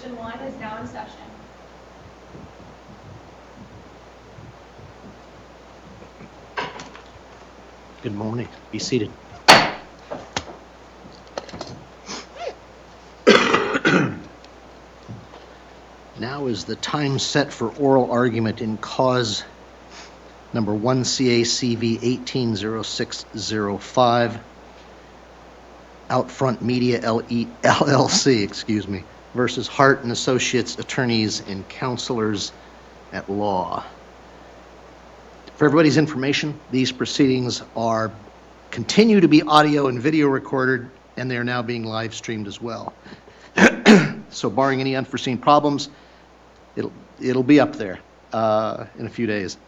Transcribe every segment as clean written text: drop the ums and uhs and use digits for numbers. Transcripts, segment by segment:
Commission 1 is now in session. Good morning. Be seated. Now is the time set for oral argument in cause number 1 CV 180605, Outfront Media LLC, versus Hart and Associates Attorneys and Counselors at Law. For everybody's information, these proceedings continue to be audio and video recorded, and they are now being live streamed as well. So barring any unforeseen problems, it'll be up there in a few days.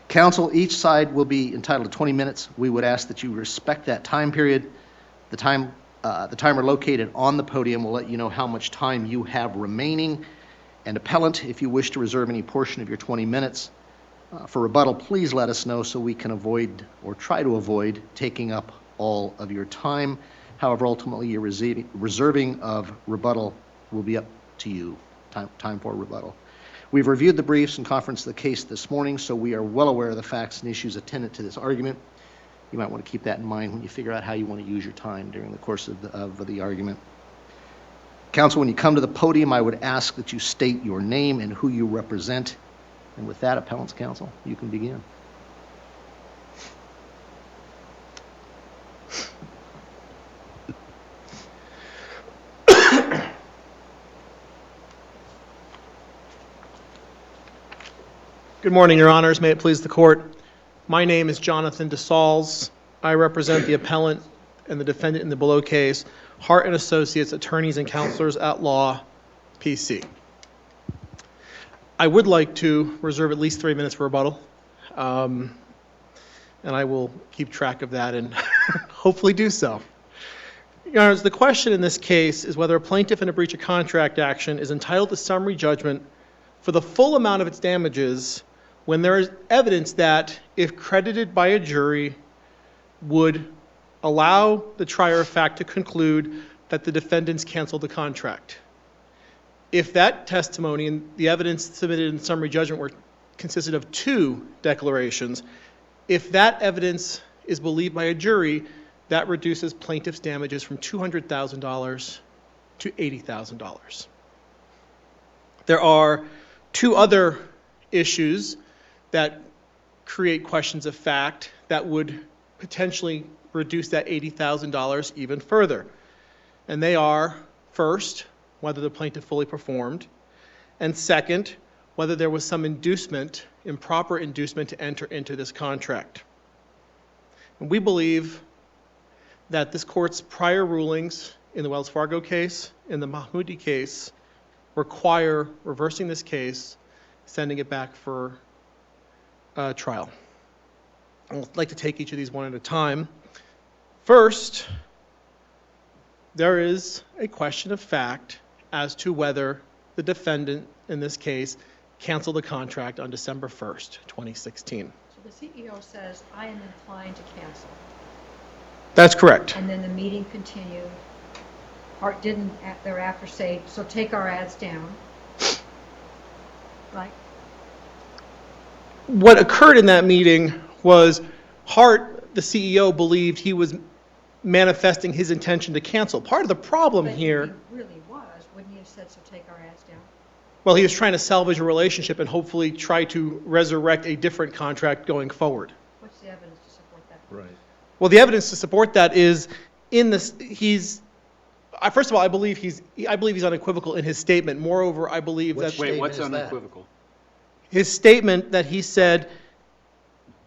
Counsel, each side will be entitled to 20 minutes. We would ask that you respect that time period. The timer located on the podium will let you know how much time you have remaining. And appellant, if you wish to reserve any portion of your 20 minutes for rebuttal, please let us know so we can avoid or try to avoid taking up all of your time. However, ultimately, your reserving of rebuttal will be up to you. Time for rebuttal. We've reviewed the briefs and conference of the case this morning, so we are well aware of the facts and issues attendant to this argument. You might want to keep that in mind when you figure out how you want to use your time during the course of the argument. Counsel, when you come to the podium, I would ask that you state your name and who you represent. And with that, appellant's counsel, you can begin. Good morning, Your Honors. May it please the Court. My name is Jonathan DeSalles. I represent the appellant and the defendant in the below case, Hart and Associates Attorneys and Counselors at Law, PC. I would like to reserve at least 3 minutes for rebuttal, and I will keep track of that and hopefully do so. Your Honors, the question in this case is whether a plaintiff in a breach of contract action is entitled to summary judgment for the full amount of its damages when there is evidence that, if credited by a jury, would allow the trier of fact to conclude that the defendants canceled the contract. If that testimony and the evidence submitted in summary judgment consisted of 2 declarations, if that evidence is believed by a jury, that reduces plaintiff's damages from $200,000 to $80,000. There are 2 other issues that create questions of fact that would potentially reduce that $80,000 even further. And they are, first, whether the plaintiff fully performed, and second, whether there was some inducement, improper inducement, to enter into this contract. And we believe that this Court's prior rulings in the Wells Fargo case, in the Mahmoudi case, require reversing this case, sending it back for trial. I'd like to take each of these one at a time. First, there is a question of fact as to whether the defendant in this case canceled the contract on December 1st, 2016. So the CEO says, I am inclined to cancel. That's correct. And then the meeting continued. Hart didn't thereafter say, so take our ads down. Right? What occurred in that meeting was Hart, the CEO, believed he was manifesting his intention to cancel. Part of the problem here... But he really was. Wouldn't he have said, so take our ads down? Well, he was trying to salvage a relationship and hopefully try to resurrect a different contract going forward. What's the evidence to support that? Right. Well, the evidence to support that is in this. First of all, I believe he's unequivocal in his statement. Moreover, I believe that What's unequivocal? His statement that he said,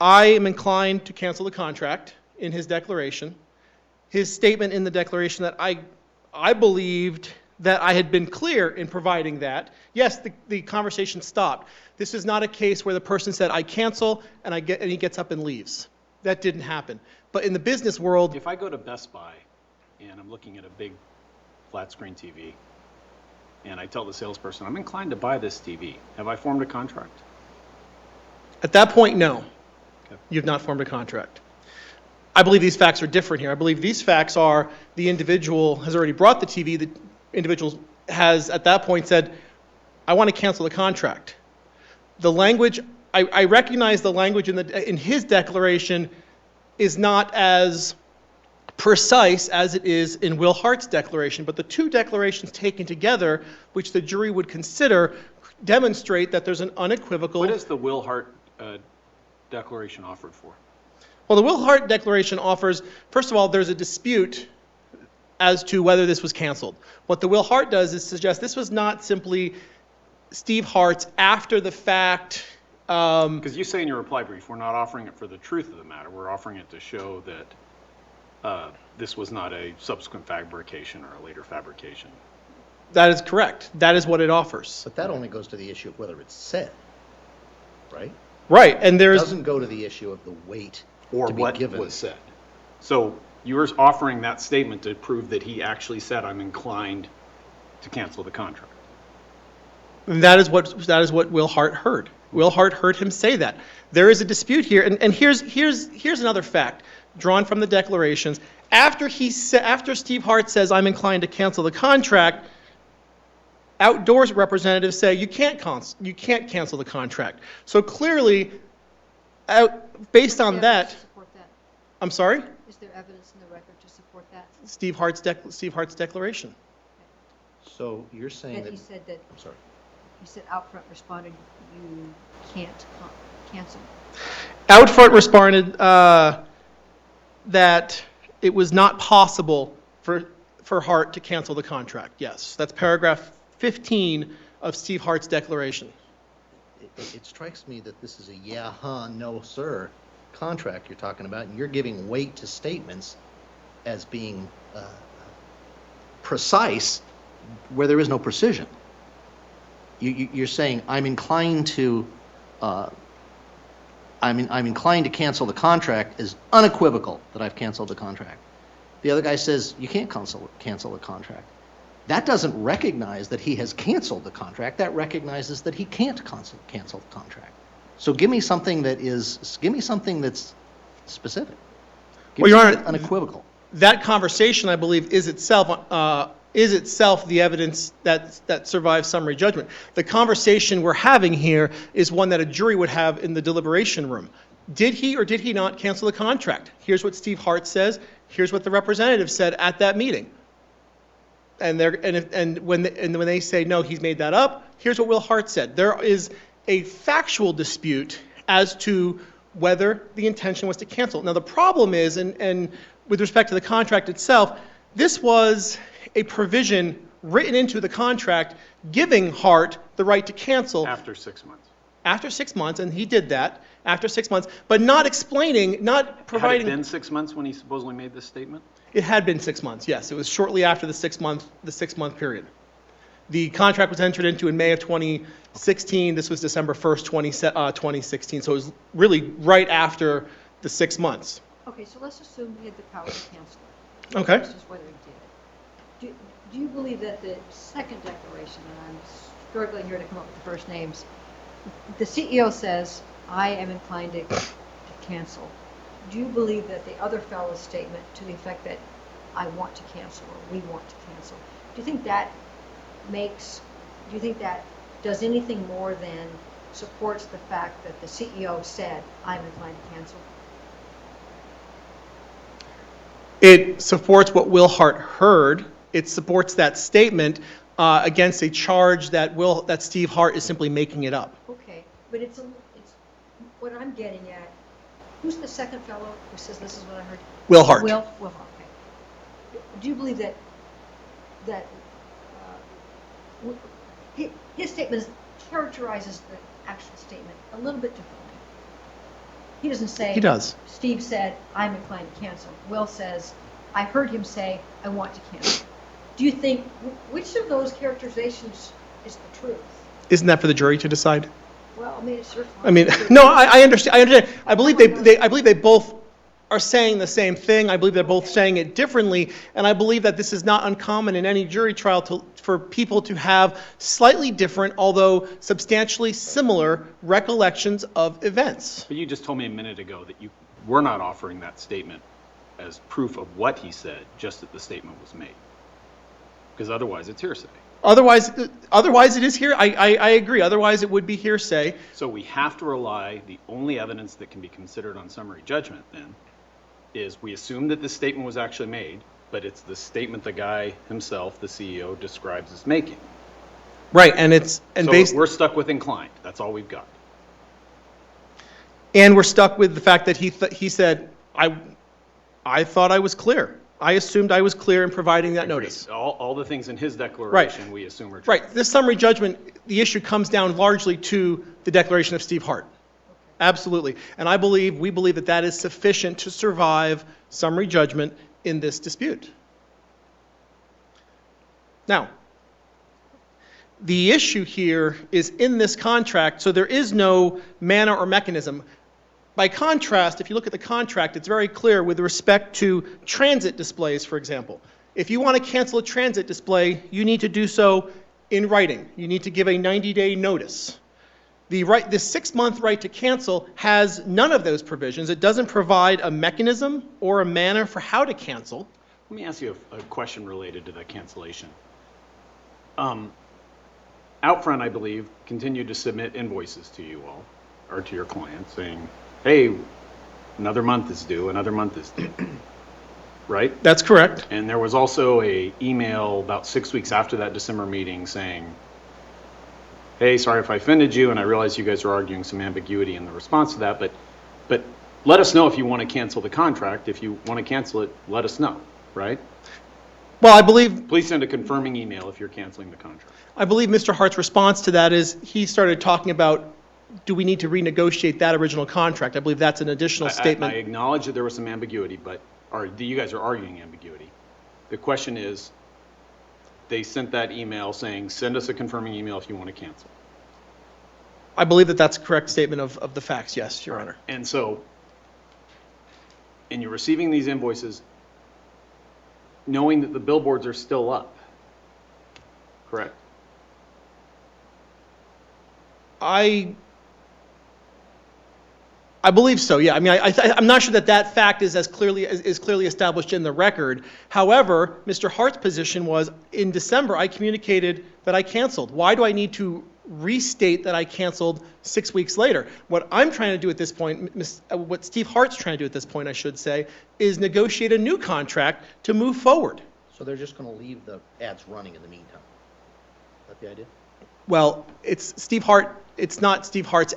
I am inclined to cancel the contract, in his declaration. His statement in the declaration that I believed that I had been clear in providing that. Yes, the conversation stopped. This is not a case where the person said, I cancel, and he gets up and leaves. That didn't happen. But in the business world... If I go to Best Buy and I'm looking at a big flat screen TV, and I tell the salesperson, I'm inclined to buy this TV, have I formed a contract? At that point, no. Okay. You've not formed a contract. I believe these facts are different here. I believe these facts are the individual has already brought the TV, the individual's has at that point said, I want to cancel the contract. The language, I recognize the language in his declaration is not as precise as it is in Will Hart's declaration, but the two declarations taken together, which the jury would consider, demonstrate that there's an unequivocal. What is the Will Hart declaration offered for? Well, the Will Hart declaration offers, first of all, there's a dispute as to whether this was canceled. What the Will Hart does is suggest this was not simply Steve Hart's after the fact. Because you say in your reply brief, we're not offering it for the truth of the matter. We're offering it to show that this was not a subsequent fabrication or a later fabrication. That is correct. That is what it offers. But that only goes to the issue of whether it's said, right? Right, and It there's. doesn't go to the issue of the weight Or to be what given. was said. So you're offering that statement to prove that he actually said, I'm inclined to cancel the contract. That is what Will Hart heard. Will Hart heard him say that. There is a dispute here, and here's another fact drawn from the declarations. After Steve Hart says, I'm inclined to cancel the contract, Outdoors representatives say you can't cancel the contract. So clearly, based on Is there evidence that, to support that? I'm sorry, Is there evidence in the record to support that? Steve Hart's declaration. So you're saying That that, he said that, I'm sorry. he said Outfront responded, you can't cancel. Outfront responded that it was not possible for Hart to cancel the contract. Yes, that's paragraph 15 of Steve Hart's declaration. It strikes me that this is a yeah, huh, no, sir contract you're talking about, and you're giving weight to statements as being precise where there is no precision. You're saying, I'm inclined to cancel the contract is unequivocal that I've canceled the contract. The other guy says, you can't cancel the contract. That doesn't recognize that he has canceled the contract. That recognizes that he can't cancel the contract. So give me something that's specific. Give me Well, Your something Honor, unequivocal. That conversation, I believe, is itself the evidence that survives summary judgment. The conversation we're having here is one that a jury would have in the deliberation room. Did he or did he not cancel the contract? Here's what Steve Hart says. Here's what the representative said at that meeting. And when they say no, he's made that up. Here's what Will Hart said. There is a factual dispute as to whether the intention was to cancel. Now the problem is, and with respect to the contract itself, this was a provision written into the contract giving Hart the right to cancel After 6 months. after 6 months, and he did that after 6 months, but not explaining, not providing. Had it been 6 months when he supposedly made this statement? It had been 6 months, yes. It was shortly after the 6 month period. The contract was entered into in May of 2016. This was December 1st, 2016. So it was really right after the 6 months. Okay, so let's assume he had the power to cancel it. Okay. This is whether he did it. Do you believe that the second declaration, and I'm struggling here to come up with the first names, the CEO says, I am inclined to cancel. Do you believe that the other fellow's statement to the effect that I want to cancel or we want to cancel, do you think that does anything more than supports the fact that the CEO said, I'm inclined to cancel? It supports what Will Hart heard. It supports that statement against a charge that Steve Hart is simply making it up. Okay, but it's what I'm getting at. Who's the second fellow who says this is what I heard? Will Hart. Will Hart. Okay. Do you believe that his statement characterizes the actual statement a little bit differently? He doesn't say. He does. Steve said, I'm inclined to cancel. Will says, I heard him say, I want to cancel. Do you think, which of those characterizations is the truth? Isn't that for the jury to decide? Well, I mean, it's your I mean, no, I understand. I believe they both are saying the same thing. I believe they're both saying it differently, and I believe that this is not uncommon in any jury trial for people to have slightly different, although substantially similar, recollections of events. But you just told me a minute ago that you were not offering that statement as proof of what he said, just that the statement was made. Because otherwise it's hearsay. Otherwise it is here, I agree, otherwise it would be hearsay. So we have to rely, the only evidence that can be considered on summary judgment then, is we assume that this statement was actually made, but it's the statement the guy himself, the CEO, describes as making. Right, and We're stuck with inclined, that's all we've got. And we're stuck with the fact that he said, I thought I was clear. I assumed I was clear in providing that notice. All the things in his declaration we assume are true. Right. This summary judgment, the issue comes down largely to the declaration of Steve Hart. Absolutely. And we believe that that is sufficient to survive summary judgment in this dispute. Now, the issue here is in this contract, so there is no manner or mechanism. By contrast, if you look at the contract, it's very clear with respect to transit displays, for example. If you want to cancel a transit display, you need to do so in writing. You need to give a 90-day notice. The 6-month right to cancel has none of those provisions. It doesn't provide a mechanism or a manner for how to cancel. Let me ask you a question related to that cancellation. Outfront, I believe, continued to submit invoices to you all, or to your client, saying, hey, another month is due, right? That's correct. And there was also an email about 6 weeks after that December meeting saying, hey, sorry if I offended you, and I realize you guys are arguing some ambiguity in the response to that, but let us know if you want to cancel the contract. If you want to cancel it, let us know, right? Well, I believe Please send a confirming email if you're canceling the contract. I believe Mr. Hart's response to that is he started talking about, do we need to renegotiate that original contract? I believe that's an additional statement. I acknowledge that there was some ambiguity, you guys are arguing ambiguity. The question is, they sent that email saying, send us a confirming email if you want to cancel. I believe that that's a correct statement of the facts, yes, Your Honor. And so, and you're receiving these invoices knowing that the billboards are still up, correct? I believe so, yeah. I mean, I'm not sure that fact is clearly established in the record. However, Mr. Hart's position was, in December, I communicated that I canceled. Why do I need to restate that I canceled 6 weeks later? What I'm trying to do at this point, what Steve Hart's trying to do at this point, I should say, is negotiate a new contract to move forward. So they're just going to leave the ads running in the meantime? Is that the idea? Well, it's not Steve Hart's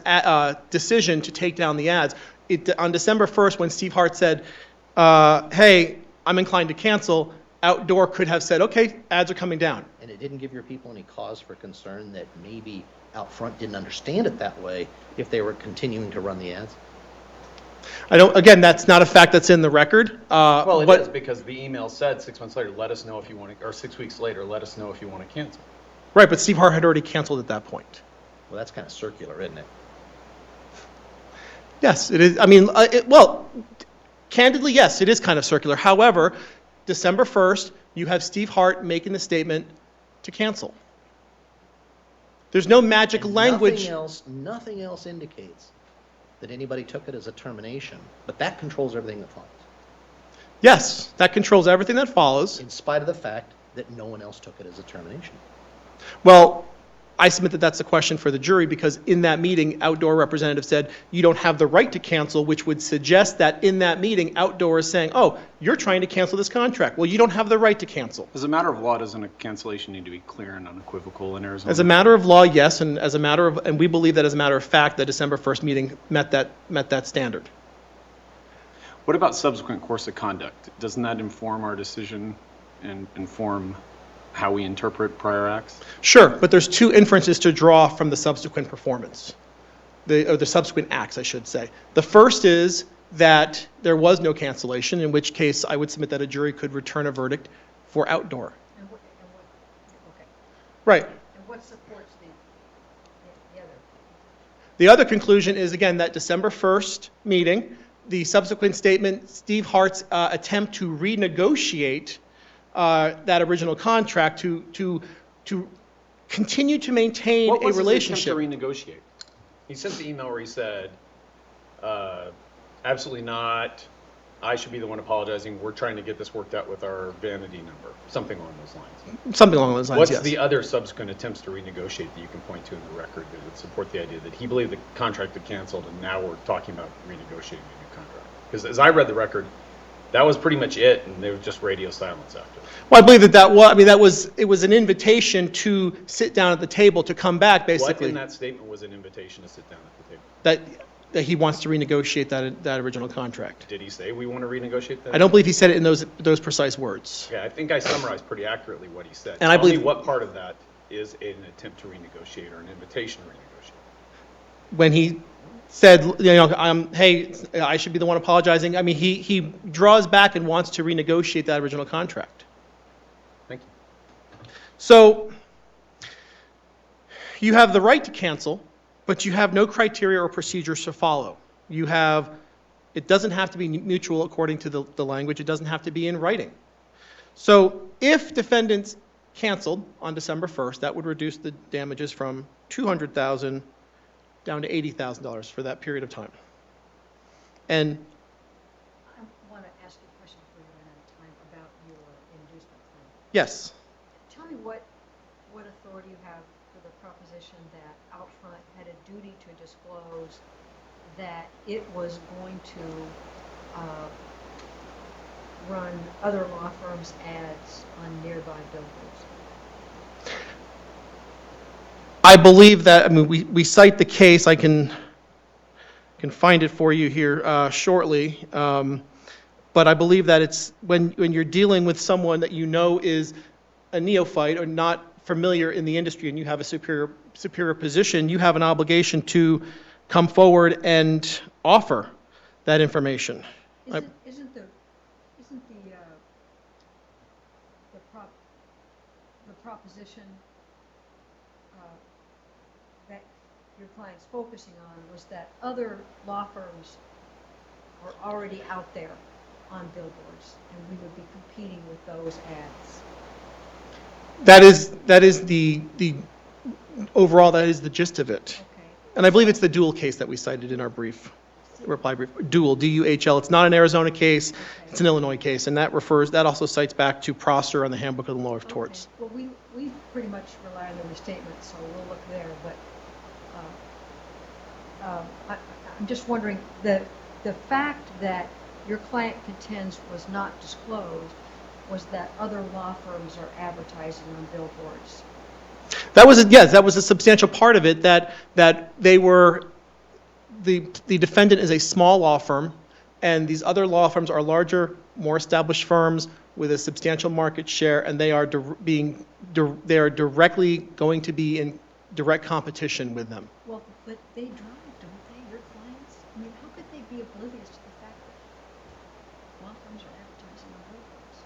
decision to take down the ads. On December 1st, when Steve Hart said, hey, I'm inclined to cancel, Outdoor could have said, okay, ads are coming down. And it didn't give your people any cause for concern that maybe Outfront didn't understand it that way if they were continuing to run the ads? Again, that's not a fact that's in the record. Well, it is, because the email said 6 months later, let us know if you want to, or 6 weeks later, let us know if you want to cancel. Right, but Steve Hart had already canceled at that point. Well, that's kind of circular, isn't it? Yes, it is. I mean, well, candidly, yes, it is kind of circular. However, December 1st, you have Steve Hart making the statement to cancel. There's no magic And language. Nothing else indicates that anybody took it as a termination, but that controls everything that follows, Yes, that controls everything that follows. in spite of the fact that no one else took it as a termination. Well, I submit that that's a question for the jury, because in that meeting, Outdoor representative said, you don't have the right to cancel, which would suggest that in that meeting, Outdoor is saying, oh, you're trying to cancel this contract. Well, you don't have the right to cancel. As a matter of law, doesn't a cancellation need to be clear and unequivocal in Arizona? As a matter of law, yes, and we believe that as a matter of fact, the December 1st meeting met that standard. What about subsequent course of conduct? Doesn't that inform our decision and inform how we interpret prior acts? Sure, but there's two inferences to draw from the subsequent performance, or the subsequent acts, I should say. The first is that there was no cancellation, in which case I would submit that a jury could return a verdict for Outdoor. Okay. Right. And what supports the other? The other conclusion is, again, that December 1st meeting, the subsequent statement, Steve Hart's attempt to renegotiate that original contract to continue to maintain What a was relationship. his attempt to renegotiate? He sent the email where he said, absolutely not. I should be the one apologizing. We're trying to get this worked out with our vanity number, something along those lines. Something along those lines, What's yes. the other subsequent attempts to renegotiate that you can point to in the record that would support the idea that he believed the contract had canceled and now we're talking about renegotiating a new contract? Because as I read the record, that was pretty much it, and there was just radio silence after. Well, I believe it was an invitation to sit down at the table, to come back, What basically. in that statement was an invitation to sit down at the table? That he wants to renegotiate that original contract. Did he say we want to renegotiate that? I don't believe he said it in those precise words. Okay, I think I summarized pretty accurately what he said. And I Tell me believe- what part of that is an attempt to renegotiate or an invitation to renegotiate. When he said, hey, I should be the one apologizing, I mean, he draws back and wants to renegotiate that original contract. Thank you. So you have the right to cancel, but you have no criteria or procedures to follow. It doesn't have to be mutual according to the language. It doesn't have to be in writing. So if defendants canceled on December 1st, that would reduce the damages from $200,000 down to $80,000 for that period of time. And I want to ask you a question before you run out of time about your inducement claim. yes, Tell me what authority you have for the proposition that Outfront had a duty to disclose that it was going to run other law firms' ads on nearby billboards. I believe that, we cite the case, I can find it for you here shortly, but I believe that it's when you're dealing with someone that you know is a neophyte or not familiar in the industry and you have a superior position, you have an obligation to come forward and offer that information. Isn't the proposition that your client's focusing on was that other law firms are already out there on billboards, and we would be competing with those ads? That is the overall, that is the gist of it. Okay. And I believe it's the Dual case that we cited in our reply brief. Dual, D-U-H-L. It's not an Arizona case, it's an Illinois case, and that also cites back to Prosser on the Handbook of the Law of Torts. Okay. Well, we pretty much rely on the restatement, so we'll look there, but I'm just wondering, the fact that your client contends was not disclosed was that other law firms are advertising on billboards. That was a substantial part of it, that they were, the defendant is a small law firm, and these other law firms are larger, more established firms with a substantial market share, and they are directly going to be in direct competition with them. Well, but they drive, don't they, your clients? I mean, how could they be oblivious to the fact that law firms are advertising on billboards?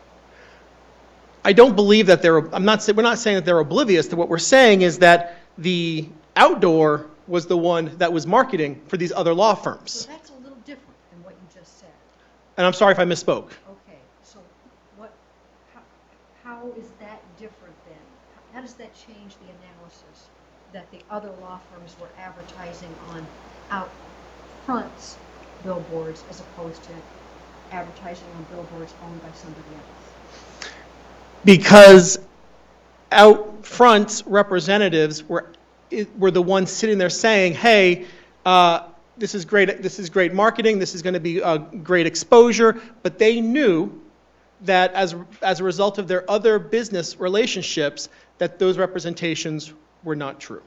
I don't believe that we're not saying that they're oblivious to what we're saying is that the outdoor was the one that was marketing for these other law firms. So that's a little different than what you just said. And I'm sorry if I misspoke. Okay, so how is that different then? How does that change the analysis that the other law firms were advertising on Outfront's billboards as opposed to advertising on billboards owned by somebody else? Because Outfront's representatives were the ones sitting there saying, hey, this is great marketing, this is going to be a great exposure, but they knew that as a result of their other business relationships, that those representations were not true.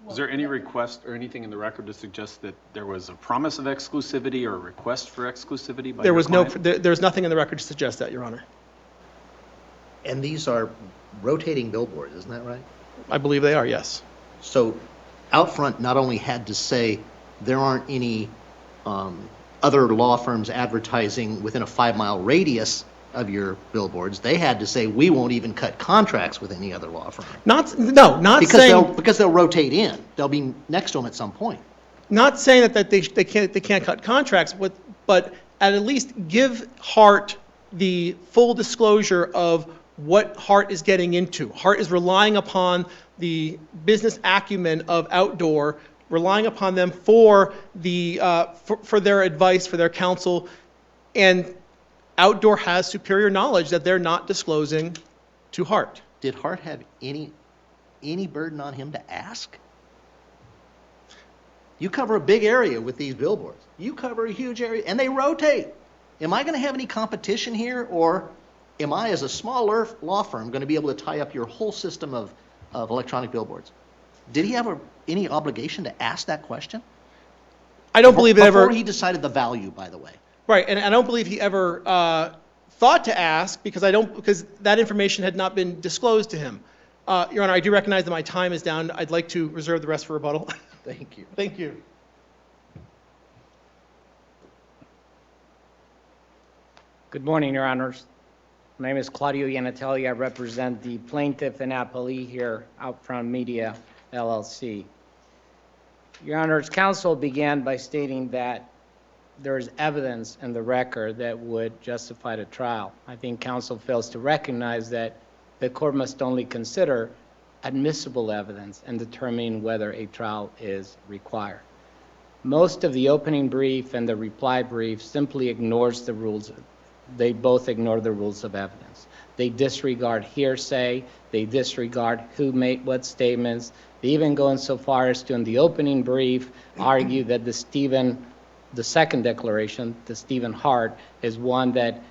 Is there any request or anything in the record to suggest that there was a promise of exclusivity or a request for exclusivity by your client? There's nothing in the record to suggest that, Your Honor. And these are rotating billboards, isn't that right? I believe they are, yes. So Outfront not only had to say there aren't any other law firms advertising within a 5-mile radius of your billboards, they had to say we won't even cut contracts with any other law firm. Not Because they'll rotate in. They'll be next to them at some point. Not saying that they can't cut contracts, but at least give Hart the full disclosure of what Hart is getting into. Hart is relying upon the business acumen of Outdoor, relying upon them for their advice, for their counsel, and Outdoor has superior knowledge that they're not disclosing to Hart. Did Hart have any burden on him to ask? You cover a big area with these billboards. You cover a huge area, and they rotate. Am I going to have any competition here, or am I, as a smaller law firm, going to be able to tie up your whole system of electronic billboards? Did he have any obligation to ask that question? I don't believe it ever. Before he decided the value, by the way. Right, and I don't believe he ever thought to ask because that information had not been disclosed to him. Your Honor, I do recognize that my time is down. I'd like to reserve the rest for rebuttal. Thank you. Thank you. Good morning, Your Honors. My name is Claudio Iannatelli. I represent the plaintiff and appellee here, Outfront Media, LLC. Your Honors, counsel began by stating that there is evidence in the record that would justify the trial. I think counsel fails to recognize that the court must only consider admissible evidence in determining whether a trial is required. Most of the opening brief and the reply brief simply ignores the rules. They both ignore the rules of evidence. They disregard hearsay. They disregard who made what statements. They even go insofar as to, in the opening brief, argue that the second declaration, the Stephen Hart, is one that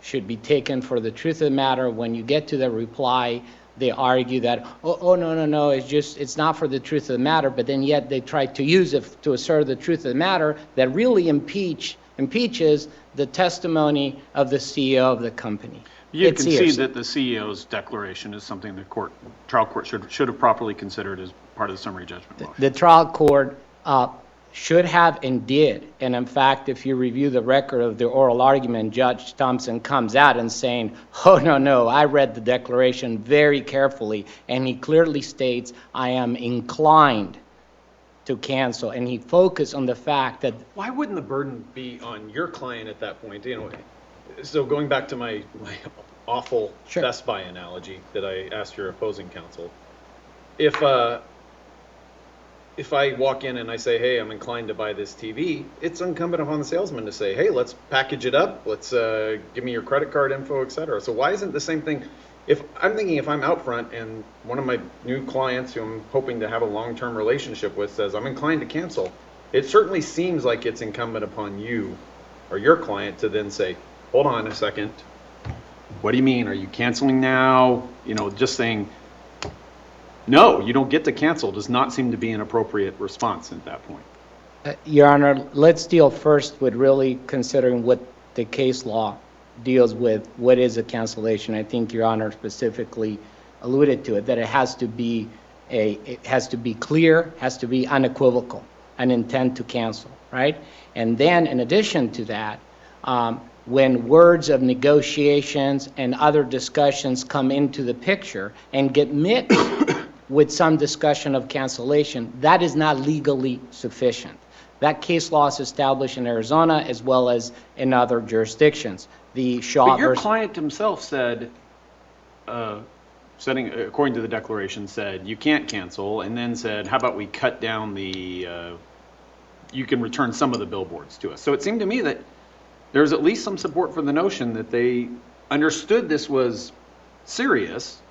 should be taken for the truth of the matter. When you get to the reply, they argue that, no, it's not for the truth of the matter, but then yet they try to use it to assert the truth of the matter that really impeaches the testimony of the CEO of the company. You concede that the CEO's declaration is something the trial court should have properly considered as part of the summary judgment motion. The trial court should have and did. And in fact, if you review the record of the oral argument, Judge Thompson comes out and saying, no, I read the declaration very carefully, and he clearly states, I am inclined to cancel. And he focused on the fact that... Why wouldn't the burden be on your client at that point? So going back to my awful Sure. Best Buy analogy that I asked your opposing counsel, if I walk in and I say, hey, I'm inclined to buy this TV, it's incumbent upon the salesman to say, hey, let's package it up. Let's give me your credit card info, et cetera. So why isn't the same thing? If I'm Outfront and one of my new clients who I'm hoping to have a long-term relationship with says, I'm inclined to cancel, it certainly seems like it's incumbent upon you or your client to then say, hold on a second. What do you mean? Are you canceling now? Just saying, no, you don't get to cancel does not seem to be an appropriate response at that point. Your Honor, let's deal first with really considering what the case law deals with. What is a cancellation? I think Your Honor specifically alluded to it, that it has to be clear, has to be unequivocal, an intent to cancel, right? And then in addition to that, when words of negotiations and other discussions come into the picture and get mixed with some discussion of cancellation, that is not legally sufficient. That case law is established in Arizona as well as in other jurisdictions. But your client himself said, according to the declaration, said you can't cancel, and then said, how about we cut down you can return some of the billboards to us. So it seemed to me that there's at least some support for the notion that they understood this was serious,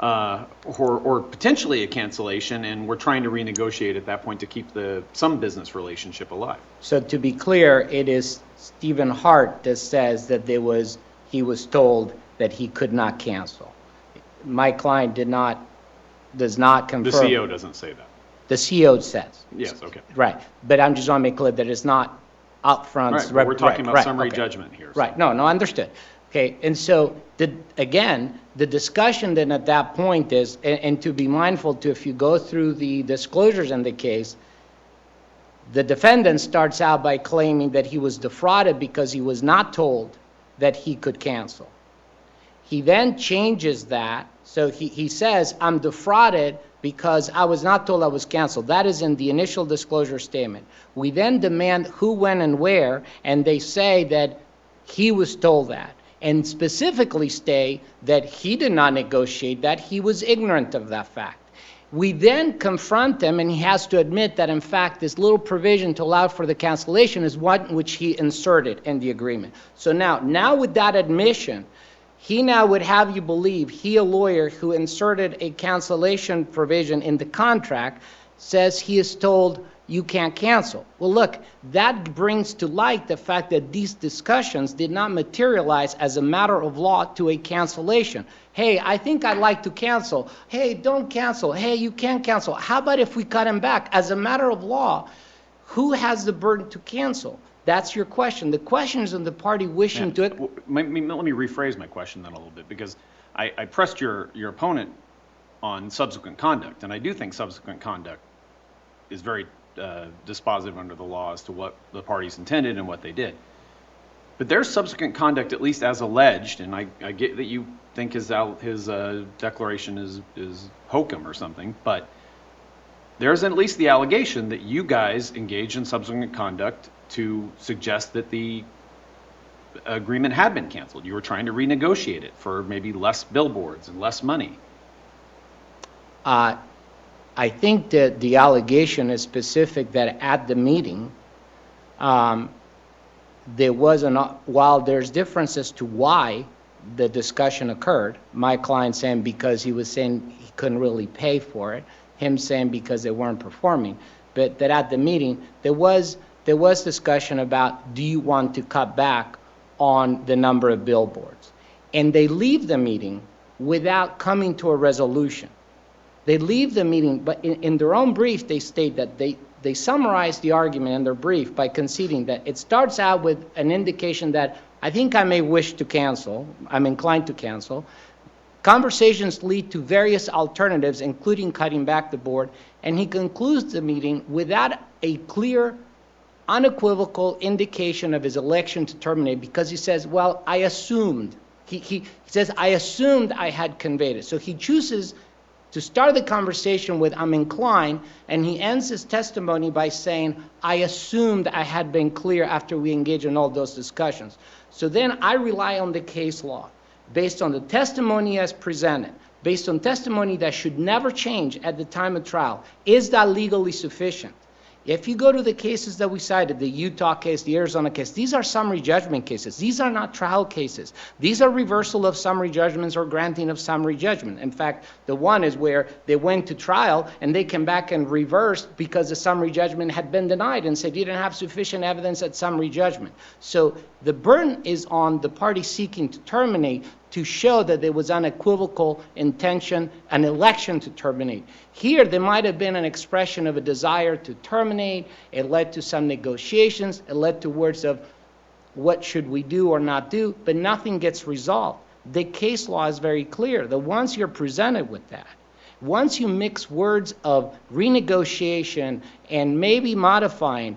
or potentially a cancellation, and we're trying to renegotiate at that point to keep some business relationship alive. So to be clear, it is Stephen Hart that says that he was told that he could not cancel. My client does not confirm. The CEO doesn't say that. The CEO says. Yes, okay. Right, but I'm just want to make clear that it's not Outfront's. Right, we're talking about summary okay. judgment here. So. Right, no, understood. Okay, and so, again, the discussion then at that point is, and to be mindful to, if you go through the disclosures in the case, the defendant starts out by claiming that he was defrauded because he was not told that he could cancel. He then changes that, so he says, I'm defrauded because I was not told I was canceled. That is in the initial disclosure statement. We then demand who, when, and where, and they say that he was told that, and specifically state that he did not negotiate that, he was ignorant of that fact. We then confront him, and he has to admit that, in fact, this little provision to allow for the cancellation is one which he inserted in the agreement. So now with that admission, he now would have you believe he, a lawyer who inserted a cancellation provision in the contract, says he is told you can't cancel. Well, look, that brings to light the fact that these discussions did not materialize as a matter of law to a cancellation. Hey, I think I'd like to cancel. Hey, don't cancel. Hey, you can't cancel. How about if we cut him back? As a matter of law, who has the burden to cancel? That's your question. The question is on the party wishing to it. Let me rephrase my question then a little bit, because I pressed your opponent on subsequent conduct, and I do think subsequent conduct is very dispositive under the law as to what the parties intended and what they did. But there's subsequent conduct, at least as alleged, and I get that you think his declaration is hokum or something, but there's at least the allegation that you guys engaged in subsequent conduct to suggest that the agreement had been canceled. You were trying to renegotiate it for maybe less billboards and less money. I think that the allegation is specific that at the meeting, there was while there's differences to why the discussion occurred, my client saying because he was saying he couldn't really pay for it, him saying because they weren't performing, but that at the meeting, there was discussion about, do you want to cut back on the number of billboards? And they leave the meeting without coming to a resolution. They leave the meeting, but in their own brief, they state that they summarize the argument in their brief by conceding that it starts out with an indication that I think I may wish to cancel, I'm inclined to cancel. Conversations lead to various alternatives, including cutting back the board, and he concludes the meeting without a clear, unequivocal indication of his election to terminate, because he says, well, I assumed. He says, I assumed I had conveyed it. So he chooses to start the conversation with, I'm inclined, and he ends his testimony by saying, I assumed I had been clear after we engaged in all those discussions. So then I rely on the case law, based on the testimony as presented, based on testimony that should never change at the time of trial. Is that legally sufficient? If you go to the cases that we cited, the Utah case, the Arizona case, these are summary judgment cases. These are not trial cases. These are reversal of summary judgments or granting of summary judgment. In fact, the one is where they went to trial and they came back and reversed because the summary judgment had been denied and said you didn't have sufficient evidence at summary judgment. So the burden is on the party seeking to terminate to show that there was unequivocal intention, an election to terminate. Here, there might have been an expression of a desire to terminate. It led to some negotiations. It led to words of what should we do or not do, but nothing gets resolved. The case law is very clear that once you're presented with that, once you mix words of renegotiation and maybe modifying,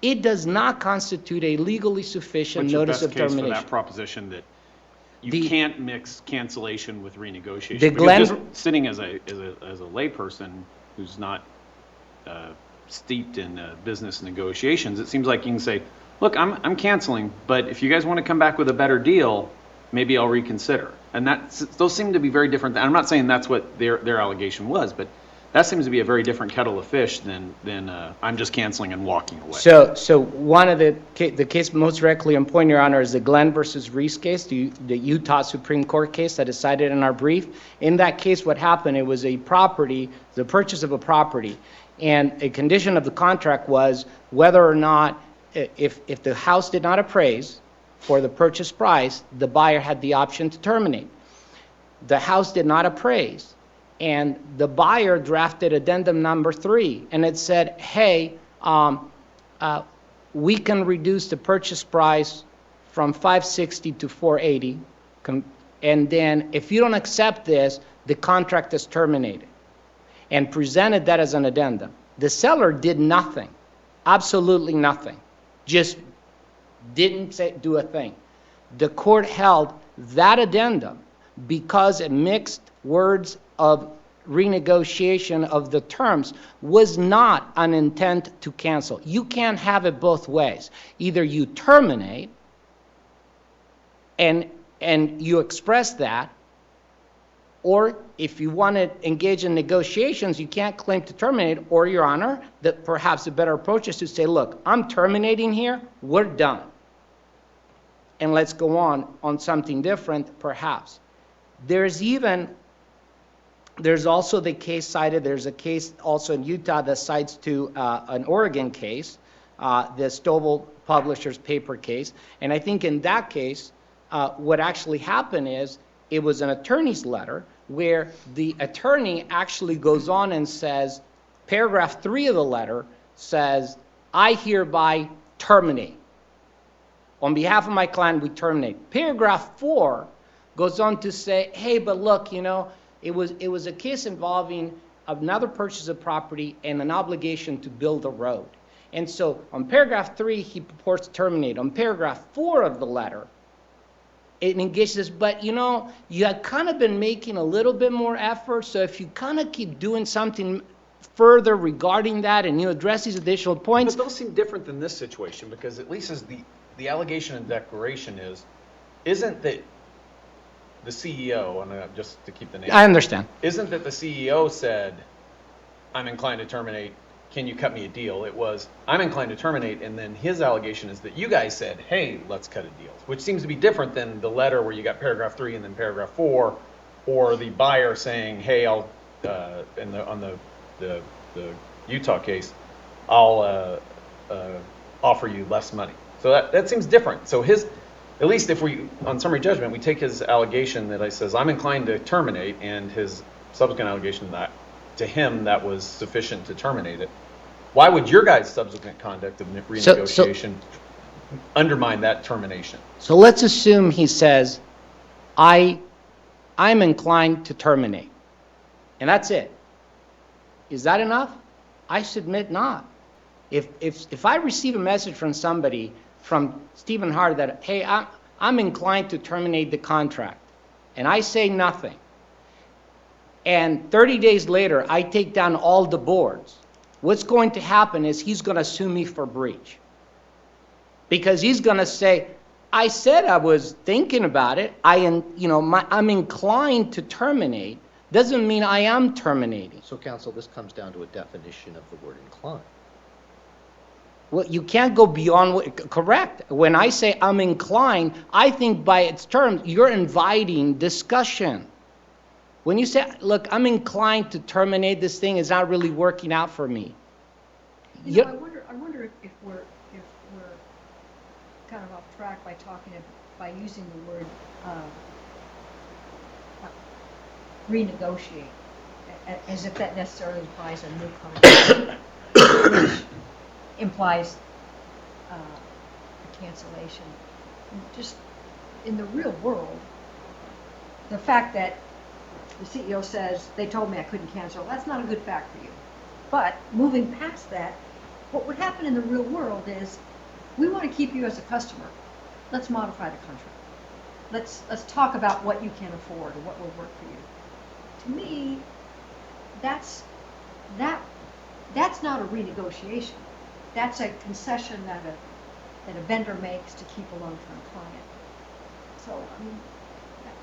it does not constitute a legally sufficient notice of termination. What's your best case for that proposition that you can't mix cancellation with renegotiation? The because just sitting as a layperson who's not steeped in business negotiations, it seems like you can say, look, I'm canceling, but if you guys want to come back with a better deal, maybe I'll reconsider. And those seem to be very different. I'm not saying that's what their allegation was, but that seems to be a very different kettle of fish than I'm just canceling and walking away. So one of the case most directly on point, Your Honor, is the Glenn versus Reese case, the Utah Supreme Court case that is cited in our brief. In that case, what happened, it was a property, the purchase of a property, and a condition of the contract was whether or not, if the house did not appraise for the purchase price, the buyer had the option to terminate. The house did not appraise, and the buyer drafted addendum number 3, and it said, hey, we can reduce the purchase price from $560 to $480, and then if you don't accept this, the contract is terminated, and presented that as an addendum. The seller did nothing, absolutely nothing, just didn't do a thing. The court held that addendum because it mixed words of renegotiation of the terms was not an intent to cancel. You can't have it both ways. Either you terminate and you express that, Or if you want to engage in negotiations, you can't claim to terminate, or, Your Honor, that perhaps a better approach is to say, look, I'm terminating here, we're done. And let's go on something different, perhaps. There's also the case cited, there's a case also in Utah that cites to an Oregon case, the Stovall Publishers paper case. And I think in that case, what actually happened is it was an attorney's letter where the attorney actually goes on and says, paragraph 3 of the letter says, I hereby terminate. On behalf of my client, we terminate. Paragraph 4 goes on to say, hey, but look, you know, it was a case involving another purchase of property and an obligation to build a road. And so on paragraph 3, he purports to terminate. On paragraph 4 of the letter, it engages, but you know, you had kind of been making a little bit more effort, so if you kind of keep doing something further regarding that and you address these additional points. But those seem different than this situation, because at least as the allegation and declaration isn't that the CEO, and just to keep the name. I understand. Isn't that the CEO said, I'm inclined to terminate, can you cut me a deal? It was, I'm inclined to terminate, and then his allegation is that you guys said, hey, let's cut a deal, which seems to be different than the letter where you got paragraph 3 and then paragraph 4, or the buyer saying, hey, I'll, on the Utah case, I'll offer you less money. So that seems different. So at least if we, on summary judgment, we take his allegation that I says, I'm inclined to terminate, and his subsequent allegation that to him that was sufficient to terminate it. Why would your guys' subsequent conduct of renegotiation undermine that termination? So let's assume he says, I'm inclined to terminate. And that's it. Is that enough? I submit not. If I receive a message from somebody, from Stephen Hart, that, hey, I'm inclined to terminate the contract, and I say nothing, and 30 days later I take down all the boards, what's going to happen is he's going to sue me for breach. Because he's going to say, I said I was thinking about it, I'm inclined to terminate, doesn't mean I am terminating. So, counsel, this comes down to a definition of the word inclined. Well, you can't go beyond correct. When I say I'm inclined, I think by its terms, you're inviting discussion. When you say, look, I'm inclined to terminate this thing, it's not really working out for me. You know, I wonder if we're kind of off track by using the word renegotiate, as if that necessarily implies a new contract, which implies a cancellation. Just in the real world, the fact that the CEO says, they told me I couldn't cancel, that's not a good fact for you. But moving past that, what would happen in the real world is, we want to keep you as a customer. Let's modify the contract. Let's talk about what you can afford or what will work for you. To me, that's not a renegotiation. That's a concession that a vendor makes to keep a long-term client. So, I mean,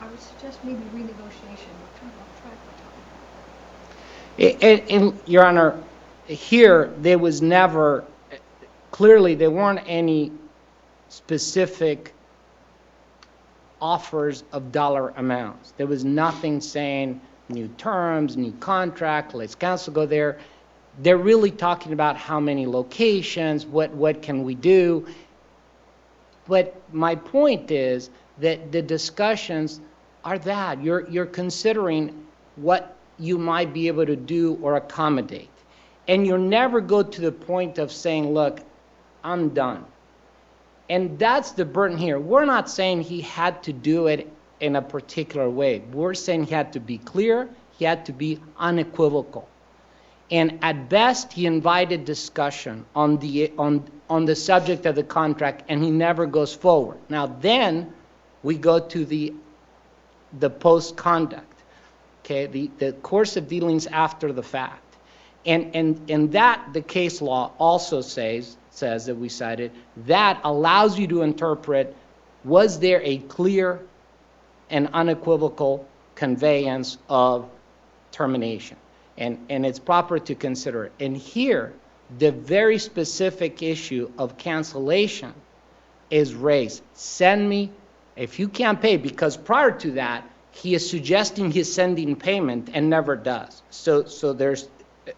I would suggest maybe renegotiation. We're kind of off track by talking about that. And Your Honor, here, there was never, clearly there weren't any specific offers of dollar amounts. There was nothing saying new terms, new contract, let's counsel go there. They're really talking about how many locations, what can we do. But my point is that the discussions are that. You're considering what you might be able to do or accommodate. And you never go to the point of saying, look, I'm done. And that's the burden here. We're not saying he had to do it in a particular way. We're saying he had to be clear, he had to be unequivocal. And at best, he invited discussion on the subject of the contract, and he never goes forward. Now then, we go to the post-conduct, okay, the course of dealings after the fact. And that, the case law also says that we cited, that allows you to interpret, was there a clear and unequivocal conveyance of termination. And it's proper to consider it. And here, the very specific issue of cancellation is raised. Send me, if you can't pay, because prior to that, he is suggesting he's sending payment and never does. So there's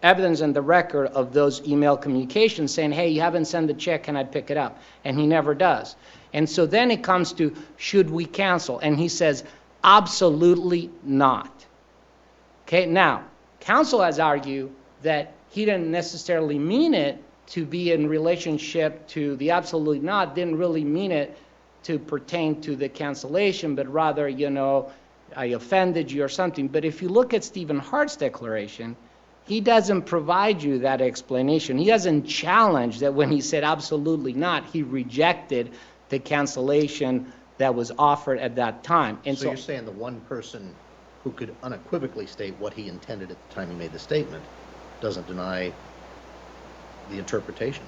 evidence in the record of those email communications saying, hey, you haven't sent the check, can I pick it up? And he never does. And so then it comes to, should we cancel? And he says, absolutely not. Okay, now, counsel has argued that he didn't necessarily mean it to be in relationship to the absolutely not, didn't really mean it to pertain to the cancellation, but rather, you know, I offended you or something. But if you look at Stephen Hart's declaration, he doesn't provide you that explanation. He doesn't challenge that when he said absolutely not, he rejected the cancellation that was offered at that time. And So you're saying the one person who could unequivocally state what he intended at the time he made the statement doesn't deny the interpretation,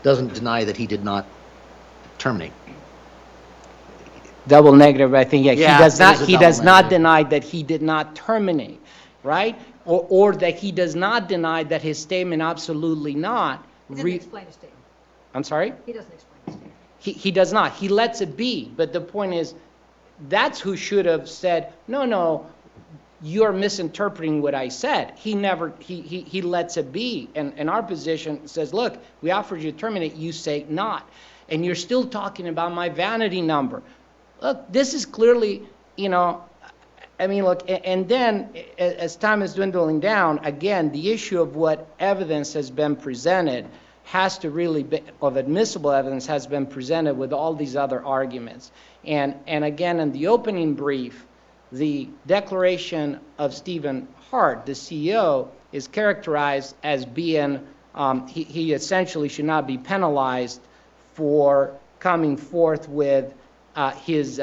doesn't deny that he did not terminate. double negative, I think, yeah, Yeah, he does that is not, a he double does not negative. deny that he did not terminate, right? Or that he does not deny that his statement absolutely not. He doesn't explain his statement. I'm sorry? He doesn't explain his statement. He does not. He lets it be. But the point is, that's who should have said, no, you're misinterpreting what I said. He never, he lets it be. And our position says, look, we offered you to terminate, you say not. And you're still talking about my vanity number. Look, this is clearly, you know, I mean, look, and then as time is dwindling down, again, the issue of what evidence has been presented has to really be, of admissible evidence has been presented with all these other arguments. And again, in the opening brief, the declaration of Stephen Hart, the CEO, is characterized as being, he essentially should not be penalized for coming forth with his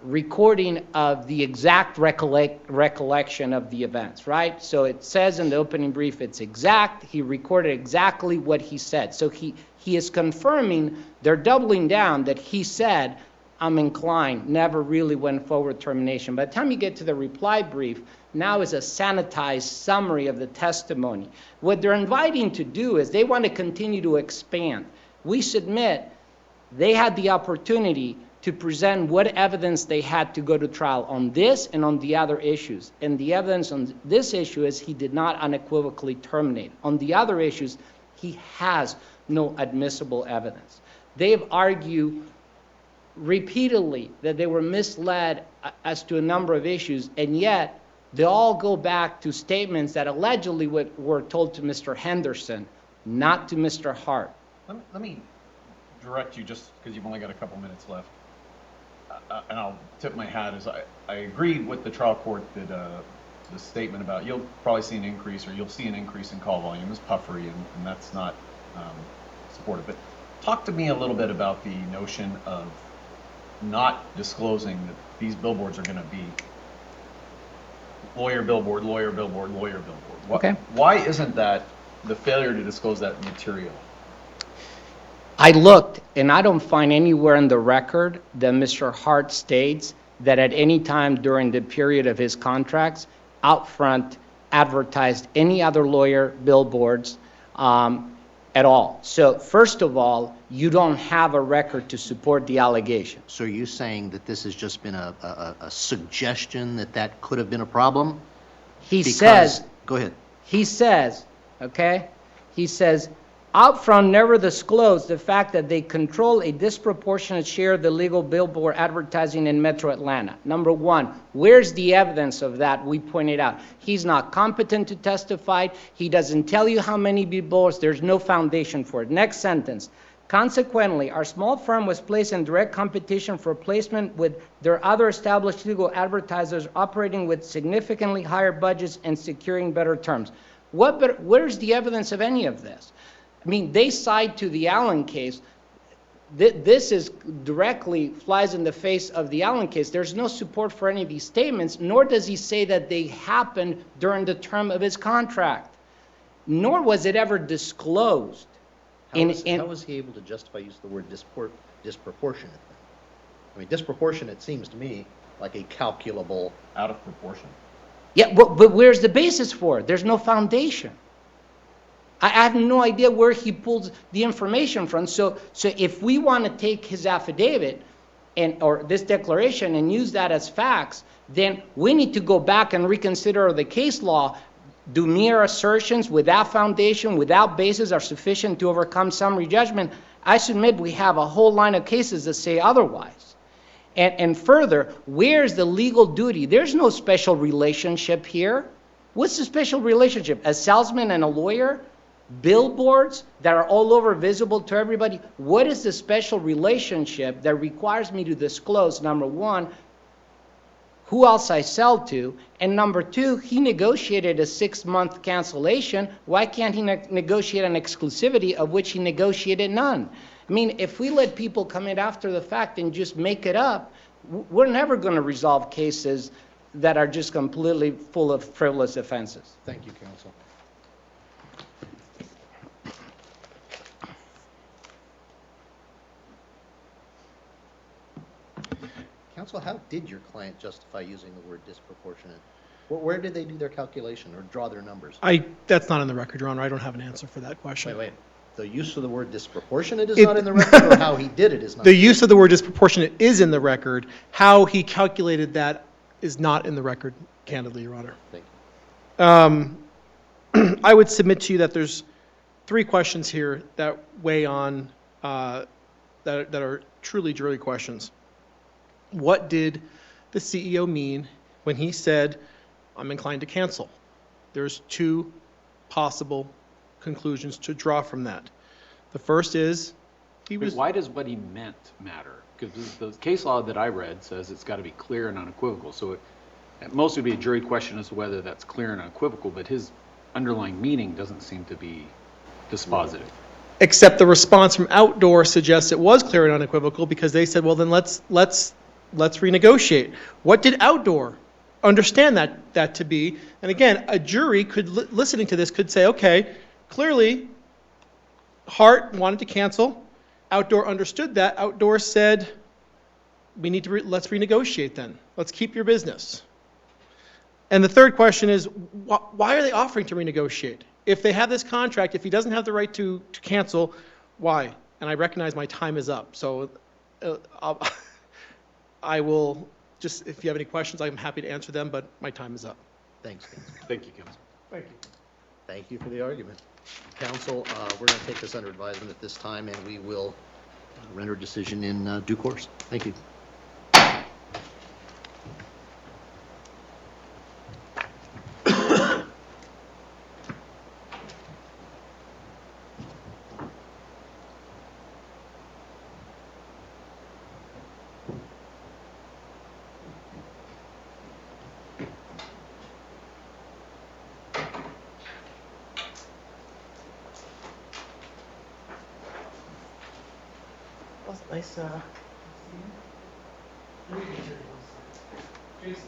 recording of the exact recollection of the events, right? So it says in the opening brief it's exact. He recorded exactly what he said. So he is confirming, they're doubling down that he said, I'm inclined, never really went forward termination. By the time you get to the reply brief, now is a sanitized summary of the testimony. What they're inviting to do is they want to continue to expand. We submit they had the opportunity to present what evidence they had to go to trial on this and on the other issues. And the evidence on this issue is he did not unequivocally terminate. On the other issues, he has no admissible evidence. They've argued repeatedly that they were misled as to a number of issues, and yet they all go back to statements that allegedly were told to Mr. Henderson, not to Mr. Hart. Let me direct you, just because you've only got a couple minutes left, and I'll tip my hat, as I agreed with the trial court that the statement about you'll probably see an increase, or you'll see an increase in call volume is puffery, and that's not supported. But talk to me a little bit about the notion of not disclosing that these billboards are going to be lawyer billboard, lawyer billboard, lawyer billboard. Okay. Why isn't that the failure to disclose that material? I looked, and I don't find anywhere in the record that Mr. Hart states that at any time during the period of his contracts, Outfront advertised any other lawyer billboards at all. So first of all, you don't have a record to support the allegation. So are you saying that this has just been a suggestion that could have been a problem? He Because- says, Go ahead. he says, Outfront never disclosed the fact that they control a disproportionate share of the legal billboard advertising in Metro Atlanta. Number one, where's the evidence of that? We pointed out. He's not competent to testify. He doesn't tell you how many billboards. There's no foundation for it. Next sentence. Consequently, our small firm was placed in direct competition for placement with their other established legal advertisers operating with significantly higher budgets and securing better terms. Where's the evidence of any of this? I mean, they cite to the Allen case. This is directly flies in the face of the Allen case. There's no support for any of these statements, nor does he say that they happened during the term of his contract, nor was it ever disclosed. How was he able to justify use the word disproportionate then? I mean, disproportionate seems to me like a calculable. Out of proportion. Yeah, but where's the basis for it? There's no foundation. I have no idea where he pulls the information from. So if we want to take his affidavit or this declaration and use that as facts, then we need to go back and reconsider the case law. Do mere assertions without foundation, without basis, are sufficient to overcome summary judgment? I submit we have a whole line of cases that say otherwise. And further, where's the legal duty? There's no special relationship here. What's the special relationship? A salesman and a lawyer? Billboards that are all over visible to everybody? What is the special relationship that requires me to disclose, number one, who else I sell to, and number two, he negotiated a 6-month cancellation. Why can't he negotiate an exclusivity of which he negotiated none? I mean, if we let people come in after the fact and just make it up, we're never going to resolve cases that are just completely full of frivolous offenses. Thank you, counsel. Counsel, how did your client justify using the word disproportionate? Where did they do their calculation or draw their numbers? That's not in the record, Your Honor. I don't have an answer for that question. Wait. The use of the word disproportionate is not in the record, or how he did it is not? The use of the word disproportionate is in the record. How he calculated that is not in the record, candidly, Your Honor. Thank you. I would submit to you that there's 3 questions here that weigh on, that are truly jury questions. What did the CEO mean when he said, I'm inclined to cancel? There's 2 possible conclusions to draw from that. The first is, Why does what he meant matter? Because the case law that I read says it's got to be clear and unequivocal. So at most it would be a jury question as to whether that's clear and unequivocal, but his underlying meaning doesn't seem to be dispositive. Except the response from Outdoor suggests it was clear and unequivocal, because they said, well, then let's renegotiate. What did Outdoor understand that to be? And again, a jury could, listening to this, could say, okay, clearly Hart wanted to cancel. Outdoor understood that. Outdoor said, we need to, let's renegotiate then. Let's keep your business. And the third question is, why are they offering to renegotiate? If they have this contract, if he doesn't have the right to cancel, why? And I recognize my time is up. So I will just, if you have any questions, I'm happy to answer them, but my time is up. Thanks, counsel. Thank you, counsel. Thank you. Thank you for the argument. Counsel, we're going to take this under advisement at this time, and we will render a decision in due course. Thank you. Nice, Jason,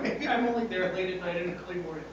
maybe I'm only there late at night in early morning.